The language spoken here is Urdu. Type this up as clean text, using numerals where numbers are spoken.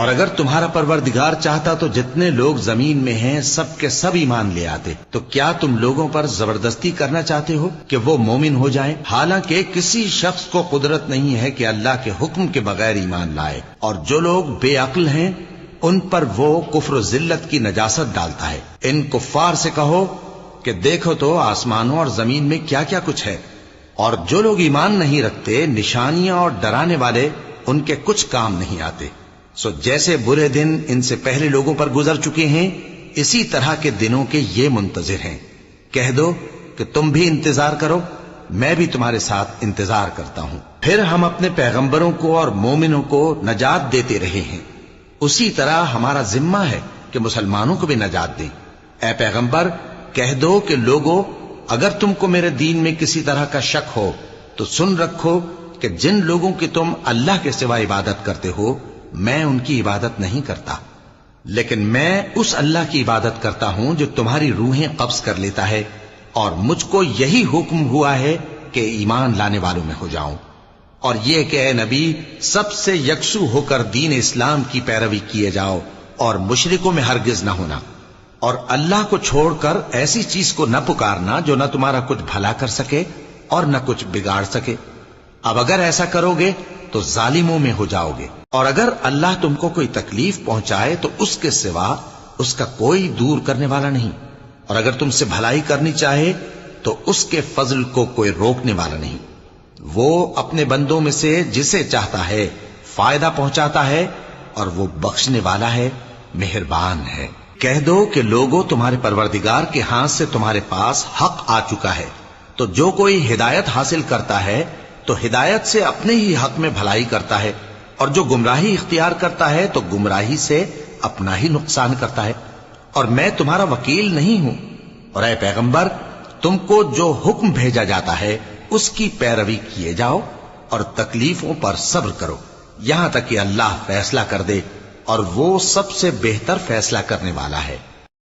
اور اگر تمہارا پروردگار چاہتا تو جتنے لوگ زمین میں ہیں سب کے سب ایمان لے آتے. تو کیا تم لوگوں پر زبردستی کرنا چاہتے ہو کہ وہ مومن ہو جائیں؟ حالانکہ کسی شخص کو قدرت نہیں ہے کہ اللہ کے حکم کے بغیر ایمان لائے. اور جو لوگ بے عقل ہیں ان پر وہ کفر و ذلت کی نجاست ڈالتا ہے. ان کفار سے کہو کہ دیکھو تو آسمانوں اور زمین میں کیا کیا کچھ ہے، اور جو لوگ ایمان نہیں رکھتے نشانیاں اور ڈرانے والے ان کے کچھ کام نہیں آتے. سو جیسے برے دن ان سے پہلے لوگوں پر گزر چکے ہیں اسی طرح کے دنوں کے یہ منتظر ہیں. کہہ دو کہ تم بھی انتظار کرو، میں بھی تمہارے ساتھ انتظار کرتا ہوں. پھر ہم اپنے پیغمبروں کو اور مومنوں کو نجات دیتے رہے ہیں، اسی طرح ہمارا ذمہ ہے کہ مسلمانوں کو بھی نجات دیں. اے پیغمبر کہہ دو کہ لوگو اگر تم کو میرے دین میں کسی طرح کا شک ہو تو سن رکھو کہ جن لوگوں کی تم اللہ کے سوا عبادت کرتے ہو میں ان کی عبادت نہیں کرتا، لیکن میں اس اللہ کی عبادت کرتا ہوں جو تمہاری روحیں قبض کر لیتا ہے، اور مجھ کو یہی حکم ہوا ہے کہ ایمان لانے والوں میں ہو جاؤں. اور یہ کہ اے نبی سب سے یکسو ہو کر دین اسلام کی پیروی کیے جاؤ اور مشرکوں میں ہرگز نہ ہونا، اور اللہ کو چھوڑ کر ایسی چیز کو نہ پکارنا جو نہ تمہارا کچھ بھلا کر سکے اور نہ کچھ بگاڑ سکے. اب اگر ایسا کرو گے تو ظالموں میں ہو جاؤ گے. اور اگر اللہ تم کو کوئی تکلیف پہنچائے تو اس کے سوا اس کا کوئی دور کرنے والا نہیں، اور اگر تم سے بھلائی کرنی چاہے تو اس کے فضل کو کوئی روکنے والا نہیں. وہ اپنے بندوں میں سے جسے چاہتا ہے فائدہ پہنچاتا ہے، اور وہ بخشنے والا ہے، مہربان ہے. کہہ دو کہ لوگوں تمہارے پروردگار کے ہاتھ سے تمہارے پاس حق آ چکا ہے، تو جو کوئی ہدایت حاصل کرتا ہے تو ہدایت سے اپنے ہی حق میں بھلائی کرتا ہے، اور جو گمراہی اختیار کرتا ہے تو گمراہی سے اپنا ہی نقصان کرتا ہے. اور میں تمہارا وکیل نہیں ہوں. اور اے پیغمبر تم کو جو حکم بھیجا جاتا ہے اس کی پیروی کیے جاؤ اور تکلیفوں پر صبر کرو یہاں تک کہ اللہ فیصلہ کر دے، اور وہ سب سے بہتر فیصلہ کرنے والا ہے.